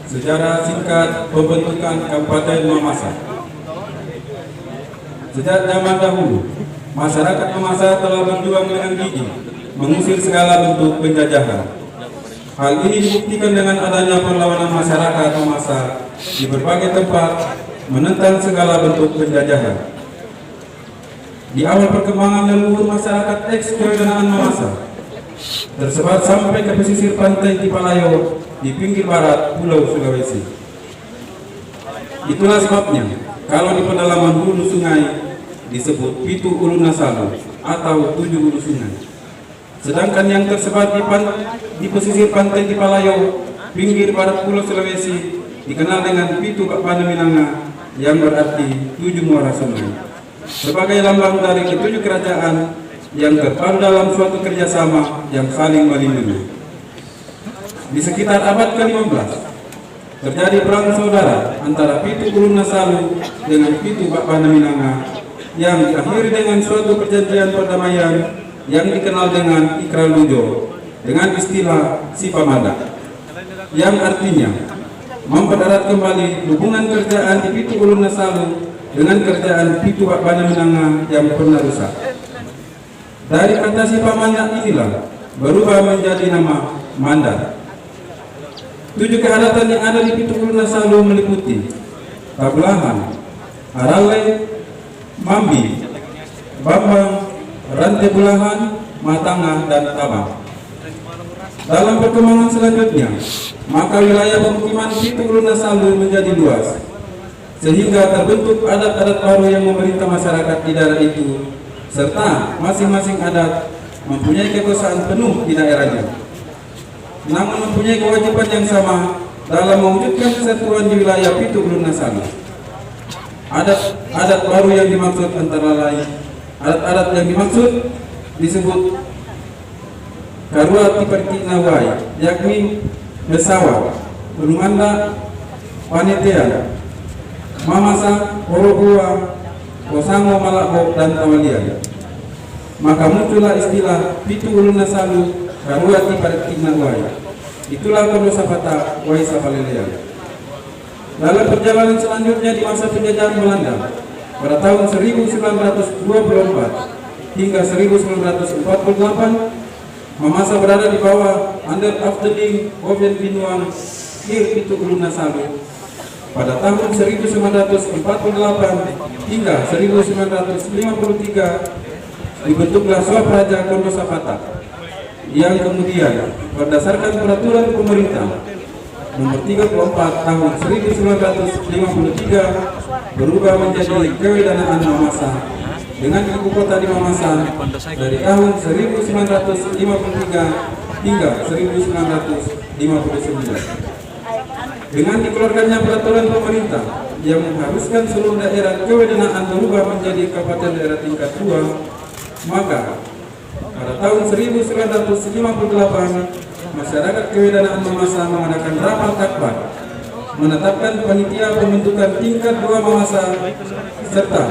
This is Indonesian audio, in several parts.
Sejarah singkat pembentukan Kabupaten Mamasa. Sejak zaman dahulu, masyarakat Mamasa telah berjuang dengan gigih mengusir segala bentuk penjajahan. Hal ini dibuktikan dengan adanya perlawanan masyarakat Mamasa di berbagai tempat menentang segala bentuk penjajahan. Di awal perkembangan leluhur masyarakat eks-kewenangan Mamasa tersebar sampai ke pesisir pantai Tipalayo di pinggir barat Pulau Sulawesi. Itulah sebabnya kalau di pedalaman hulu sungai disebut Pitu Ulu Nasalu atau 7 hulu sungai. Sedangkan yang tersebar di pesisir pantai Tipalayo pinggir barat Pulau Sulawesi dikenal dengan Pitu Bak Paneminanga yang berarti 7 muara sungai, sebagai lambang dari ketujuh kerajaan yang terpadu dalam suatu kerjasama yang saling melindungi. Di sekitar abad ke-15 terjadi perang saudara antara Pitu Ulu Nasalu dengan Pitu Bak Paneminanga yang diakhiri dengan suatu perjanjian perdamaian yang dikenal dengan Ikrar Lujo dengan istilah Sipamada, yang artinya mempererat kembali hubungan kerjaan di Pitu Ulu Nasalu dengan kerjaan Pitu Bak Paneminanga yang pernah rusak. Dari kata Sipamada inilah berubah menjadi nama Mandar. 7 kehadatan yang ada di Pitu Ulu Nasalu meliputi Tabulahan, Arale, Mambi, Bambang, Rantai Bulahan, Matanga, dan Tabang. Dalam perkembangan selanjutnya, maka wilayah pemukiman Pitu Ulu Nasalu menjadi luas, sehingga terbentuk adat-adat baru yang memerintah masyarakat di daerah itu, serta masing-masing adat mempunyai kekuasaan penuh di daerahnya, namun mempunyai kewajiban yang sama dalam mewujudkan kesatuan di wilayah Pitu Ulu Nasalu. Adat baru yang dimaksud antara lain adat-adat yang dimaksud disebut Karua Tiperti Nawai, yakni Besawa, Ulumanda, Panetea, Mamasa, Horogua, Kosango, Malako, dan Tawalian. Maka muncullah istilah Pitu Ulu Nasalu Karua Tiperti Nawai. Itulah kosakata Waisa Palelean. Dalam perjalanan selanjutnya di masa penjajahan Belanda pada tahun 1924 hingga 1948, Mamasa berada di bawah under afdeling Oven Binuang Kir Pitu Ulu Nasalu. Pada tahun 1948 hingga 1953 dibentuklah Swapraja Kondosapata, yang kemudian berdasarkan peraturan pemerintah nomor 34 tahun 1953 berubah menjadi Kewedanaan Mamasa dengan ibu kota di Mamasa dari tahun 1953 hingga 1959. Dengan dikeluarkannya peraturan pemerintah yang mengharuskan seluruh daerah kewedanaan berubah menjadi kabupaten daerah tingkat 2, maka pada tahun 1958 masyarakat kewedanaan Mamasa mengadakan rapat akbar menetapkan panitia pembentukan tingkat 2 Mamasa serta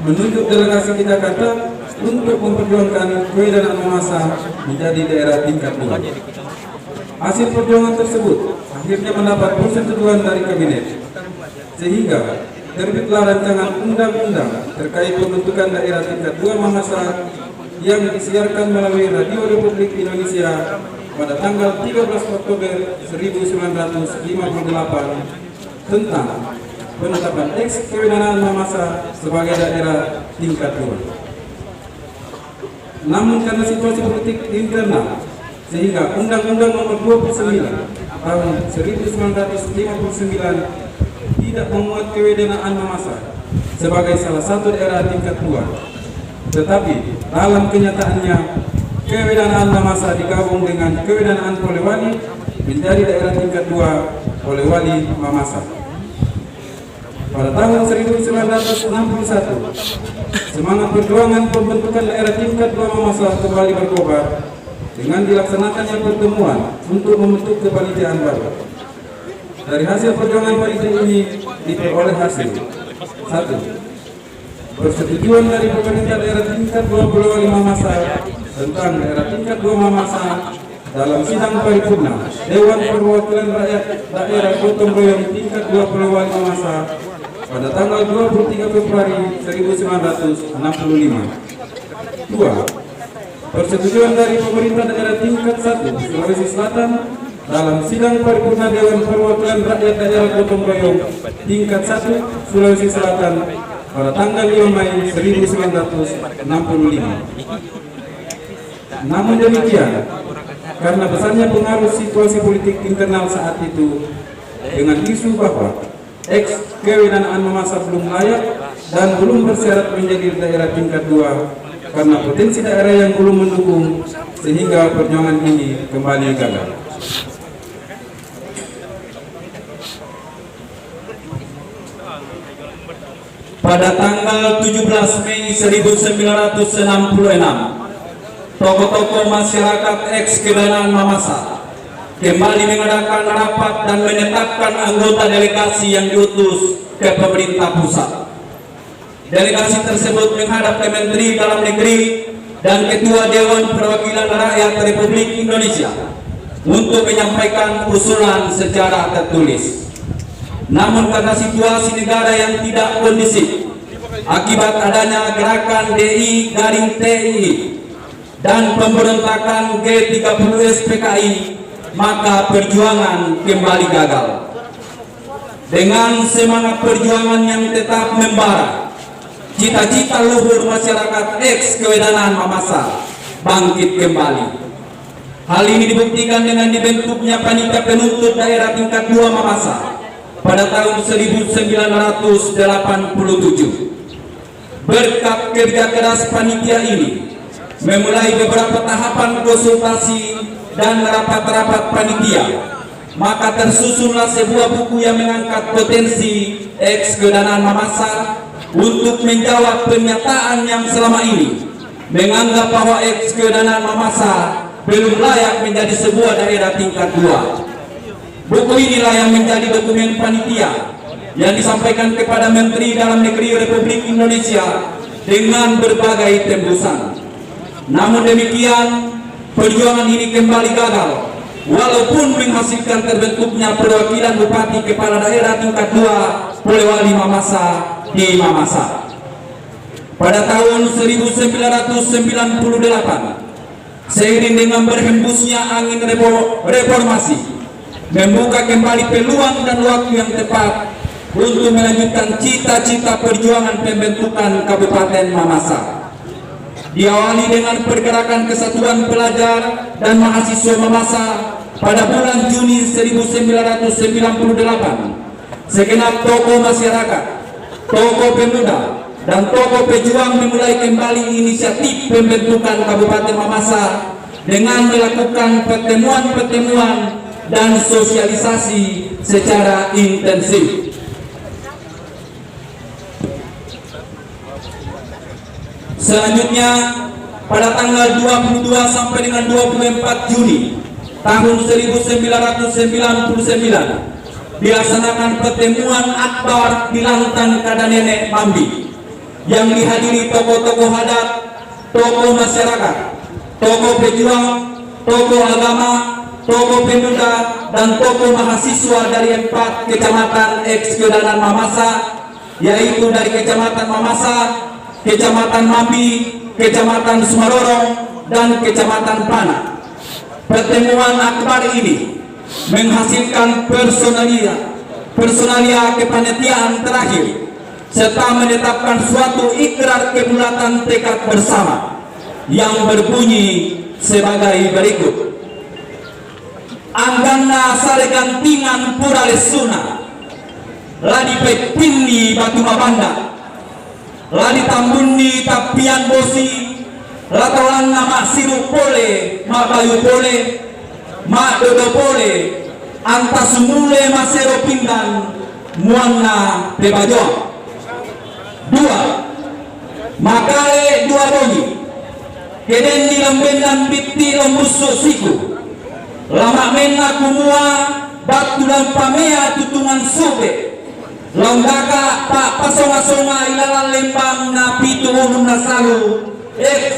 menunjuk delegasi ke Jakarta untuk memperjuangkan kewedanaan Mamasa menjadi daerah tingkat 2. Hasil perjuangan tersebut akhirnya mendapat persetujuan dari kabinet, sehingga terbitlah rancangan undang-undang terkait pembentukan daerah tingkat 2 Mamasa yang disiarkan melalui Radio Republik Indonesia pada tanggal 13 Oktober 1958 tentang penetapan eks-kewedanaan Mamasa sebagai daerah tingkat 2. Namun karena situasi politik internal, sehingga Undang-Undang Nomor 29 tahun 1959 tidak memuat kewedanaan Mamasa sebagai salah satu daerah tingkat 2. Tetapi dalam kenyataannya kewedanaan Mamasa digabung dengan kewedanaan Polewali menjadi daerah tingkat 2 Polewali Mamasa. Pada tahun 1961, semangat perjuangan pembentukan daerah tingkat 2 Mamasa kembali berkobar dengan dilaksanakannya pertemuan untuk membentuk kepanitiaan baru. Dari hasil perjuangan panitia ini diperoleh hasil: 1. Persetujuan dari pemerintah daerah tingkat 2 Polewali Mamasa tentang daerah tingkat 2 Mamasa dalam sidang paripurna Dewan Perwakilan Rakyat Daerah Gotong Royong tingkat 2 Polewali Mamasa pada tanggal 23 Februari 1965. 2. Persetujuan dari pemerintah daerah tingkat 1 Sulawesi Selatan dalam sidang paripurna Dewan Perwakilan Rakyat Daerah Gotong Royong tingkat 1 Sulawesi Selatan pada tanggal 5 Mei 1965. Namun demikian, karena besarnya pengaruh situasi politik internal saat itu dengan isu bahwa kewenangan Mamasa belum layak dan belum bersyarat menjadi daerah tingkat 2 karena potensi daerah yang belum mendukung, sehingga perjuangan ini kembali gagal. Pada tanggal 17 Mei 1966, tokoh-tokoh masyarakat kewenangan Mamasa kembali mengadakan rapat dan menetapkan anggota delegasi yang diutus ke pemerintah pusat. Delegasi tersebut menghadap ke Menteri Dalam Negeri dan Ketua Dewan Perwakilan Rakyat Republik Indonesia untuk menyampaikan usulan secara tertulis. Namun karena situasi negara yang tidak kondusif akibat adanya gerakan DI-TII dan pemberontakan G30 SPKI, maka perjuangan kembali gagal. Dengan semangat perjuangan yang tetap membara, cita-cita luhur masyarakat kewenangan Mamasa bangkit kembali. Hal ini dibuktikan dengan dibentuknya panitia penuntut daerah tingkat 2 Mamasa pada tahun 1987. Berkat kerja keras panitia ini, memulai beberapa tahapan konsultasi dan rapat-rapat panitia, maka tersusunlah sebuah buku yang mengangkat potensi kewenangan Mamasa untuk menjawab pernyataan yang selama ini menganggap bahwa kewenangan Mamasa belum layak menjadi sebuah daerah tingkat 2. Buku inilah yang menjadi dokumen panitia yang disampaikan kepada Menteri Dalam Negeri Republik Indonesia dengan berbagai tembusan. Namun demikian, perjuangan ini kembali gagal, walaupun menghasilkan terbentuknya perwakilan Bupati Kepala Daerah tingkat 2 Polewali Mamasa di Mamasa. Pada tahun 1998, seiring dengan berhembusnya angin reformasi, membuka kembali peluang dan waktu yang tepat untuk melanjutkan cita-cita perjuangan pembentukan Kabupaten Mamasa. Diawali dengan pergerakan Kesatuan Pelajar dan Mahasiswa Mamasa pada bulan Juni 1998, segenap tokoh masyarakat, tokoh pemuda, dan tokoh pejuang memulai kembali inisiatif pembentukan Kabupaten Mamasa dengan melakukan pertemuan-pertemuan dan sosialisasi secara intensif. Selanjutnya, pada tanggal 22 sampai dengan 24 Juni tahun 1999 dilaksanakan pertemuan akbar di Lantan Kadanenek Mambi yang dihadiri tokoh-tokoh adat, tokoh masyarakat, tokoh pejuang, tokoh agama, tokoh pemuda, dan tokoh mahasiswa dari 4 kecamatan kewenangan Mamasa, yaitu dari Kecamatan Mamasa, Kecamatan Mambi, Kecamatan Sumarorong, dan Kecamatan Pana. Pertemuan akbar ini menghasilkan personalia kepanitiaan terakhir serta menetapkan suatu ikrar kebulatan tekad bersama yang berbunyi sebagai berikut: Anggana saregantingan pura lesuna, ladi pepini batu mabanda, ladi tambuni tapian bosi, latolan nama siru pole, mabayu pole, ma dodo pole, antasumule masero pinggan, muanna pebajoa. 2. Makale 2 bongi, keden di lembenan biti lembusuk siku, lama mena kumua batu lampamea tutungan sube, longgaka pak pasonga-songa ilalan lembang na pitu ulun nasalu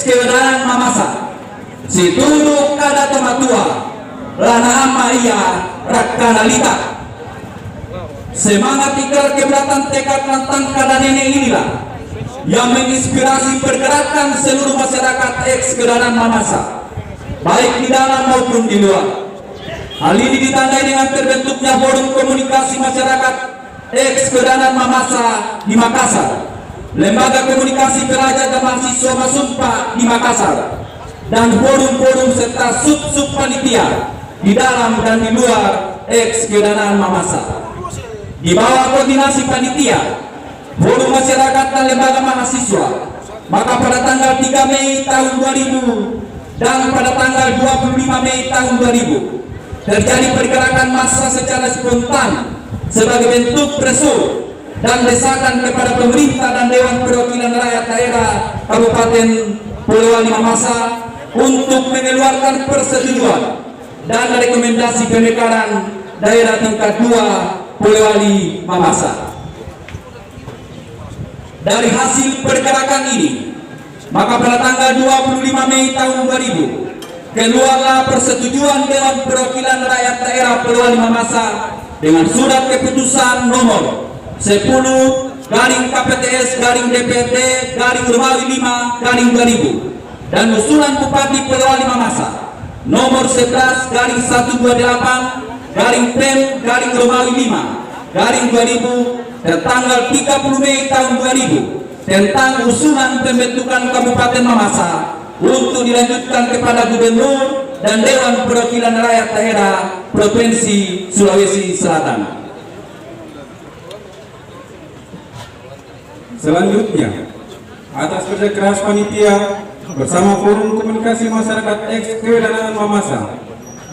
kewenangan Mamasa. situru kada tomatua lana ama ia rakkana lita. Semangat ikrar keberatan tekad lantang kada nenek inilah yang menginspirasi pergerakan seluruh masyarakat eks-Kedanan Mamasa, baik di dalam maupun di luar. Hal ini ditandai dengan terbentuknya forum komunikasi masyarakat eks-Kedanan Mamasa di Makassar, lembaga komunikasi pelajar dan mahasiswa Masumpa di Makassar, dan forum-forum serta sub-sub panitia di dalam dan di luar eks-Kedanan Mamasa. Di bawah koordinasi panitia, forum masyarakat dan lembaga mahasiswa, maka pada tanggal 3 Mei tahun 2000 dan pada tanggal 25 Mei tahun 2000 terjadi pergerakan massa secara spontan sebagai bentuk pressure dan desakan kepada pemerintah dan Dewan Perwakilan Rakyat Daerah Kabupaten Polewali Mamasa untuk mengeluarkan persetujuan dan rekomendasi pemekaran daerah tingkat 2 Polewali Mamasa. Dari hasil pergerakan ini, maka pada tanggal 25 Mei tahun 2000 keluarlah persetujuan Dewan Perwakilan Rakyat Daerah Polewali Mamasa dengan surat keputusan nomor 10/DPD/Romawi 5/2000 dan usulan Bupati Polewali Mamasa nomor 11/128/PEM/Romawi 5/2000 tertanggal 30 Mei tahun 2000 tentang usulan pembentukan Kabupaten Mamasa untuk dilanjutkan kepada Gubernur dan Dewan Perwakilan Rakyat Daerah Provinsi Sulawesi Selatan. Selanjutnya, atas kerja keras panitia bersama Forum Komunikasi Masyarakat eks-Kedanan Mamasa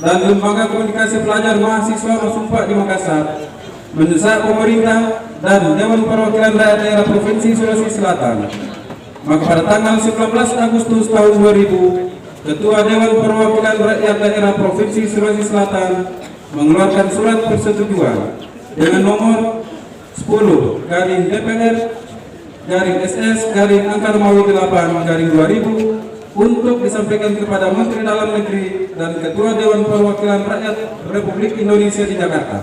dan Lembaga Komunikasi Pelajar Mahasiswa Masumpa di Makassar, mendesak pemerintah dan Dewan Perwakilan Rakyat Daerah Provinsi Sulawesi Selatan, maka pada tanggal 19 Agustus tahun 2000, Ketua Dewan Perwakilan Rakyat Daerah Provinsi Sulawesi Selatan mengeluarkan surat persetujuan dengan nomor 10/SS/Romawi 8/2000 untuk disampaikan kepada Menteri Dalam Negeri dan Ketua Dewan Perwakilan Rakyat Republik Indonesia di Jakarta.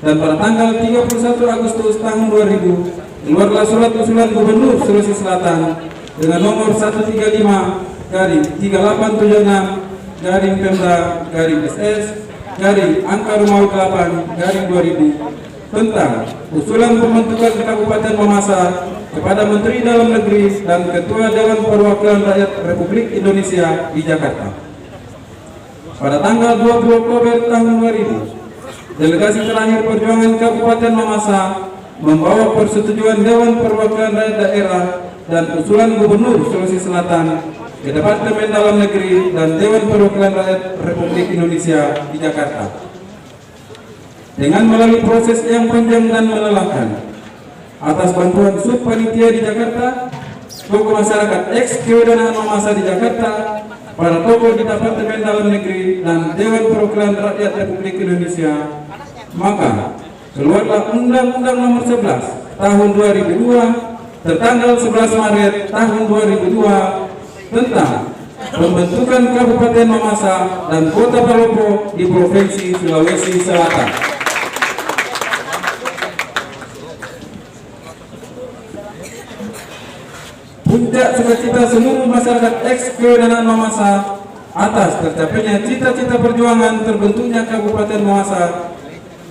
Dan pada tanggal 31 Agustus tahun 2000 keluarlah surat usulan Gubernur Sulawesi Selatan dengan nomor 135/38/Pemda/SS/Romawi 8/2000 tentang usulan pembentukan Kabupaten Mamasa kepada Menteri Dalam Negeri dan Ketua Dewan Perwakilan Rakyat Republik Indonesia di Jakarta. Pada tanggal 20 Oktober tahun 2000, delegasi terakhir perjuangan Kabupaten Mamasa membawa persetujuan Dewan Perwakilan Rakyat Daerah dan usulan Gubernur Sulawesi Selatan ke Departemen Dalam Negeri dan Dewan Perwakilan Rakyat Republik Indonesia di Jakarta. Dengan melalui proses yang panjang dan melelahkan, atas bantuan sub panitia di Jakarta, tokoh masyarakat eks-Kedanan Mamasa di Jakarta, para tokoh di Departemen Dalam Negeri dan Dewan Perwakilan Rakyat Republik Indonesia, maka keluarlah Undang-Undang Nomor 11 Tahun 2002 tertanggal 11 Maret tahun 2002 tentang pembentukan Kabupaten Mamasa dan Kota Palopo di Provinsi Sulawesi Selatan. Puncak sukacita seluruh masyarakat eks-Kedanan Mamasa atas tercapainya cita-cita perjuangan terbentuknya Kabupaten Mamasa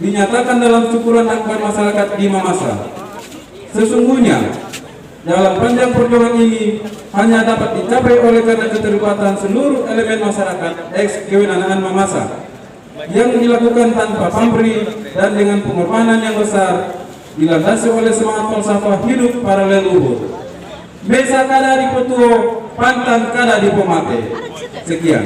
dinyatakan dalam syukuran akbar masyarakat di Mamasa. Sesungguhnya dalam panjang perjuangan ini hanya dapat dicapai oleh karena keterlibatan seluruh elemen masyarakat eks-Kedanan Mamasa yang dilakukan tanpa pamrih dan dengan pengorbanan yang besar, dilandasi oleh semangat falsafah hidup para leluhur. Mesa kada di Petuo, pantan kada di Pomate. Sekian.